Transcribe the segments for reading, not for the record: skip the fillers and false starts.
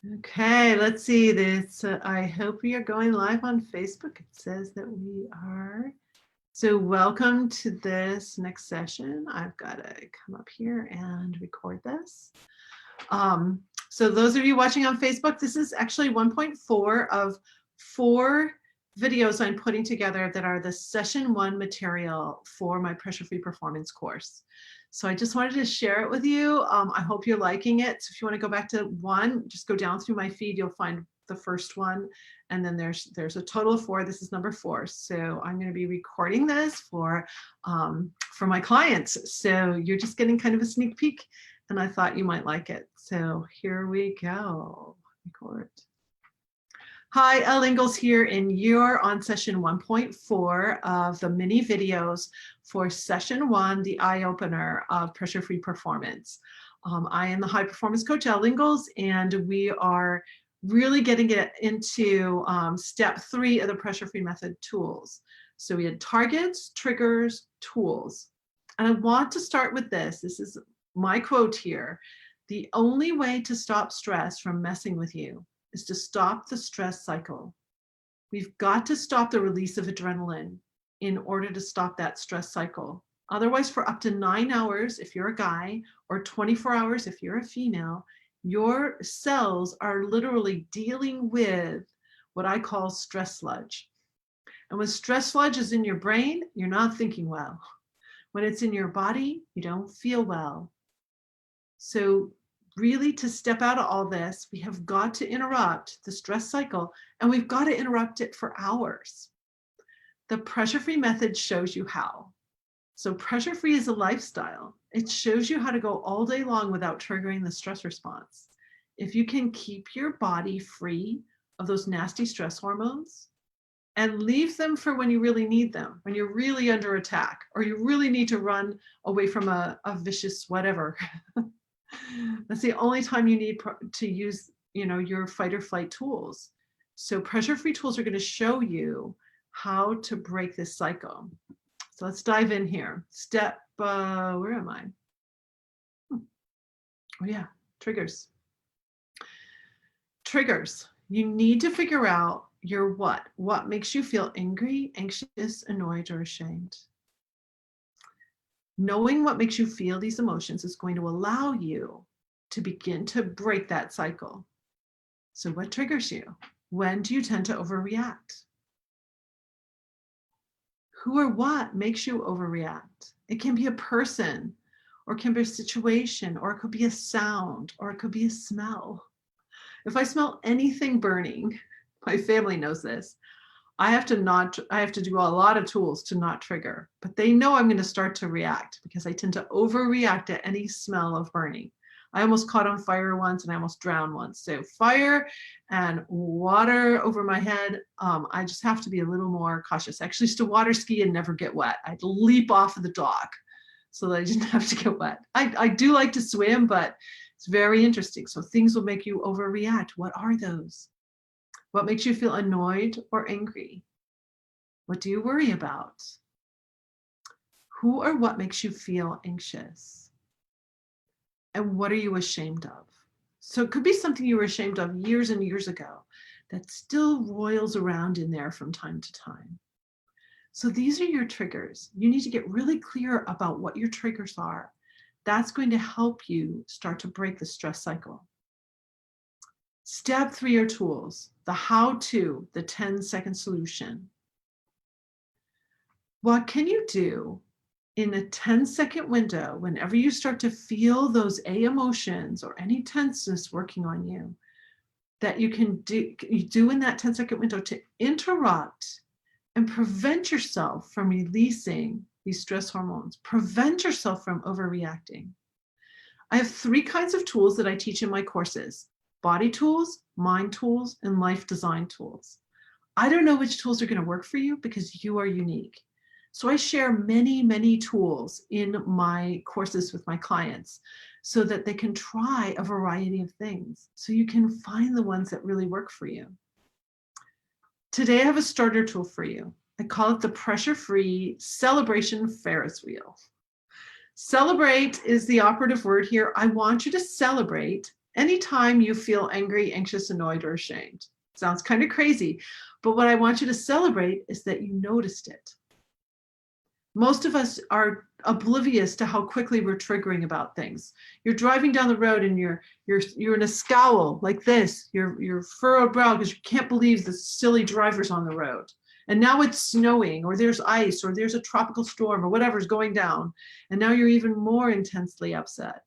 Okay, let's see this. I hope we are going live on Facebook. It says that we are. So welcome to this next session. I've got to come up here and record this. So those of you watching on Facebook, this is actually 1.4 of 4 videos I'm putting together that are the session 1 material for my Pressure Free Performance course. So I just wanted to share it with you. I hope you're liking it. So if you want to go back to 1, just go down through my feed. You'll find the first one. And then there's a total of 4. This is number 4. So I'm going to be recording this for my clients. So you're just getting kind of a sneak peek. And I thought you might like it. So here we go. Record. Hi, Elle Ingalls here, and you're on session 1.4 of the mini videos for session 1, the eye opener of Pressure Free Performance. I am the high performance coach, Elle Ingalls, and we are really getting it into step 3 of the Pressure Free Method tools. So we had targets, triggers, tools. And I want to start with this. This is my quote here. The only way to stop stress from messing with you is to stop the stress cycle. We've got to stop the release of adrenaline in order to stop that stress cycle. Otherwise, for up to 9 hours, if you're a guy, or 24 hours, if you're a female, your cells are literally dealing with what I call stress sludge. And when stress sludge is in your brain, you're not thinking well. When it's in your body, you don't feel well. So really, to step out of all this, we have got to interrupt the stress cycle, and we've got to interrupt it for hours. The pressure-free method shows you how. So pressure-free is a lifestyle. It shows you how to go all day long without triggering the stress response. If you can keep your body free of those nasty stress hormones and leave them for when you really need them, when you're really under attack, or you really need to run away from a vicious whatever. That's the only time you need to use, your fight or flight tools. So pressure-free tools are going to show you how to break this cycle. So let's dive in here. Step, where am I? Oh yeah, triggers. Triggers. You need to figure out your what. What makes you feel angry, anxious, annoyed, or ashamed. Knowing what makes you feel these emotions is going to allow you to begin to break that cycle. So what triggers you? When do you tend to overreact? Who or what makes you overreact? It can be a person, or it can be a situation, or it could be a sound, or it could be a smell. If I smell anything burning, my family knows this, I have to do a lot of tools to not trigger, but they know I'm going to start to react because I tend to overreact to any smell of burning. I almost caught on fire once and I almost drowned once. So fire and water over my head, I just have to be a little more cautious. I actually used to water ski and never get wet. I'd leap off of the dock so that I didn't have to get wet. I do like to swim, but it's very interesting. So things will make you overreact. What are those? What makes you feel annoyed or angry? What do you worry about? Who or what makes you feel anxious? And what are you ashamed of? So it could be something you were ashamed of years and years ago that still roils around in there from time to time. So these are your triggers. You need to get really clear about what your triggers are. That's going to help you start to break the stress cycle. Step 3 are tools, the how-to, the 10-second solution. What can you do in a 10-second window whenever you start to feel those emotions or any tenseness working on you that you can do in that 10-second window to interrupt and prevent yourself from releasing these stress hormones, prevent yourself from overreacting? I have 3 kinds of tools that I teach in my courses: body tools, mind tools, and life design tools. I don't know which tools are going to work for you because you are unique. So I share many, many tools in my courses with my clients so that they can try a variety of things so you can find the ones that really work for you. Today I have a starter tool for you. I call it the Pressure-Free Celebration Ferris Wheel. Celebrate is the operative word here. I want you to celebrate Anytime you feel angry, anxious, annoyed, or ashamed. Sounds kind of crazy, but what I want you to celebrate is that you noticed it. Most of us are oblivious to how quickly we're triggering about things. You're driving down the road and you're in a scowl like this. You're furrowed brow because you can't believe the silly drivers on the road. And now it's snowing, or there's ice, or there's a tropical storm, or whatever's going down. And now you're even more intensely upset.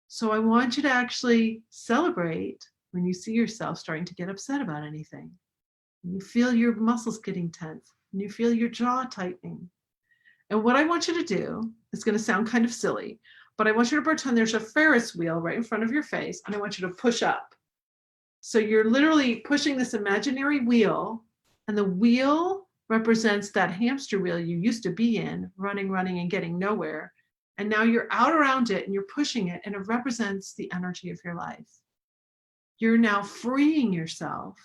So I want you to actually celebrate when you see yourself starting to get upset about anything. And you feel your muscles getting tense, and you feel your jaw tightening. And what I want you to do is going to sound kind of silly, but I want you to pretend there's a Ferris wheel right in front of your face, and I want you to push up. So you're literally pushing this imaginary wheel, and the wheel represents that hamster wheel you used to be in, running, and getting nowhere. And now you're out around it and you're pushing it, and it represents the energy of your life. You're now freeing yourself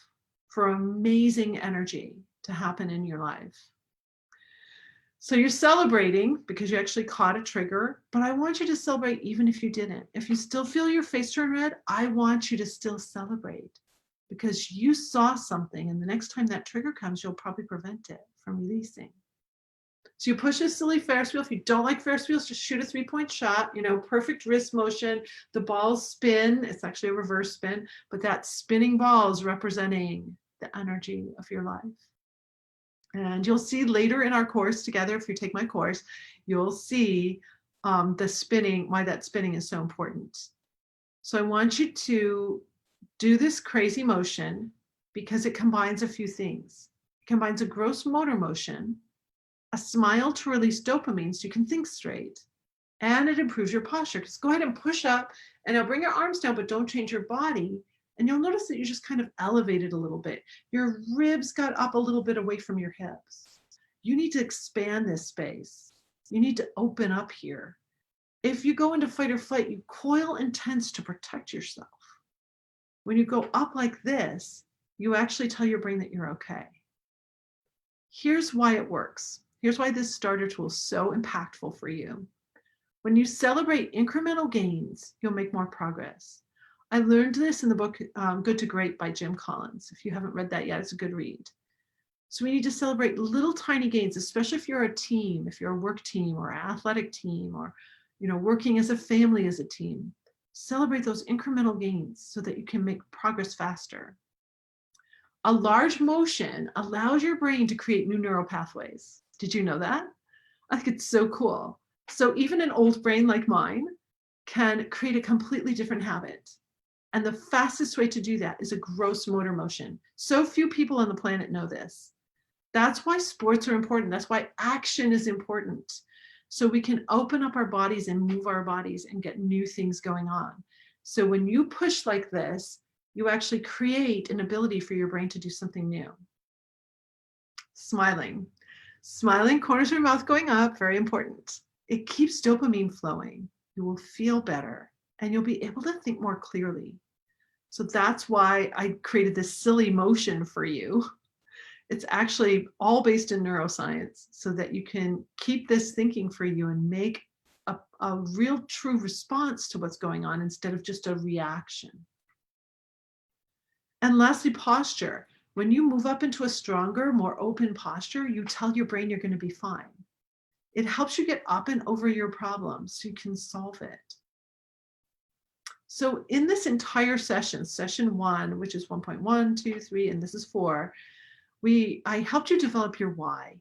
for amazing energy to happen in your life. So you're celebrating because you actually caught a trigger, but I want you to celebrate even if you didn't. If you still feel your face turn red, I want you to still celebrate because you saw something, and the next time that trigger comes, you'll probably prevent it from releasing. So you push a silly Ferris wheel. If you don't like Ferris wheels, just shoot a 3-point shot, perfect wrist motion. The balls spin. It's actually a reverse spin, but that spinning ball is representing the energy of your life. And you'll see later in our course together, if you take my course, you'll see the spinning, why that spinning is so important. So I want you to do this crazy motion because it combines a few things. It combines a gross motor motion, a smile to release dopamine so you can think straight, and it improves your posture. Because go ahead and push up, and now bring your arms down, but don't change your body. And you'll notice that you just kind of elevated a little bit. Your ribs got up a little bit away from your hips. You need to expand this space. You need to open up here. If you go into fight or flight, you coil and tense to protect yourself. When you go up like this, you actually tell your brain that you're okay. Here's why it works. Here's why this starter tool is so impactful for you. When you celebrate incremental gains, you'll make more progress. I learned this in the book Good to Great by Jim Collins. If you haven't read that yet, it's a good read. So we need to celebrate little tiny gains, especially if you're a team, if you're a work team or an athletic team, or working as a family as a team. Celebrate those incremental gains so that you can make progress faster. A large motion allows your brain to create new neural pathways. Did you know that? I think it's so cool. So even an old brain like mine can create a completely different habit. And the fastest way to do that is a gross motor motion. So few people on the planet know this. That's why sports are important. That's why action is important. So we can open up our bodies and move our bodies and get new things going on. So when you push like this, you actually create an ability for your brain to do something new. Smiling. Smiling, corners of your mouth going up, very important. It keeps dopamine flowing. You will feel better and you'll be able to think more clearly. So that's why I created this silly motion for you. It's actually all based in neuroscience so that you can keep this thinking for you and make a real true response to what's going on instead of just a reaction. And lastly, posture. When you move up into a stronger, more open posture, you tell your brain you're going to be fine. It helps you get up and over your problems so you can solve it. So in this entire session, session 1, which is 1.1, 2, 3, and this is 4, I helped you develop your why.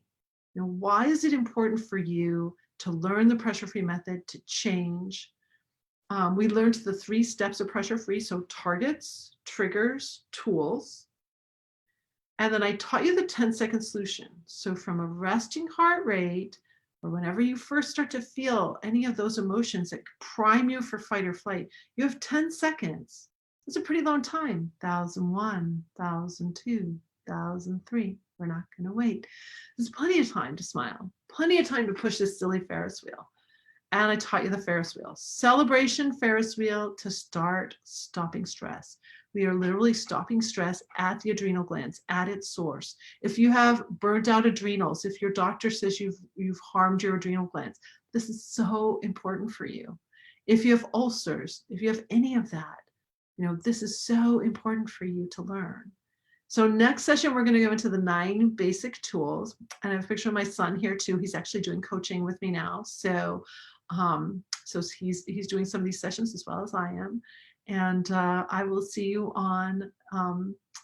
Why is it important for you to learn the pressure-free method, to change? We learned the 3 steps of pressure-free, so targets, triggers, tools. And then I taught you the 10-second solution. So from a resting heart rate, or whenever you first start to feel any of those emotions that prime you for fight or flight, you have 10 seconds. It's a pretty long time. 1001, 1002, 1003. We're not going to wait. There's plenty of time to smile, plenty of time to push this silly Ferris wheel. And I taught you the Ferris wheel. Celebration Ferris wheel to start stopping stress. We are literally stopping stress at the adrenal glands, at its source. If you have burnt out adrenals, if your doctor says you've harmed your adrenal glands, this is so important for you. If you have ulcers, if you have any of that, this is so important for you to learn. So next session, we're going to go into the 9 basic tools. And I have a picture of my son here too. He's actually doing coaching with me now. So he's doing some of these sessions as well as I am. And I will see you on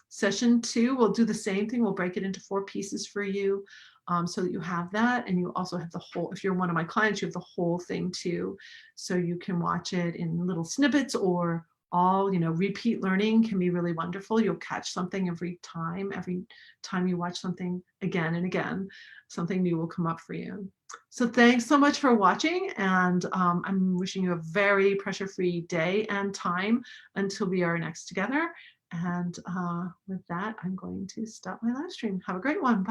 session 2. We'll do the same thing. We'll break it into 4 pieces for you, so that you have that. And you also have the whole, if you're one of my clients, you have the whole thing too. So you can watch it in little snippets, or all, repeat learning can be really wonderful. You'll catch something every time you watch something again and again, something new will come up for you. So thanks so much for watching, and I'm wishing you a very pressure-free day and time until we are next together. And with that, I'm going to stop my live stream. Have a great one. Bye.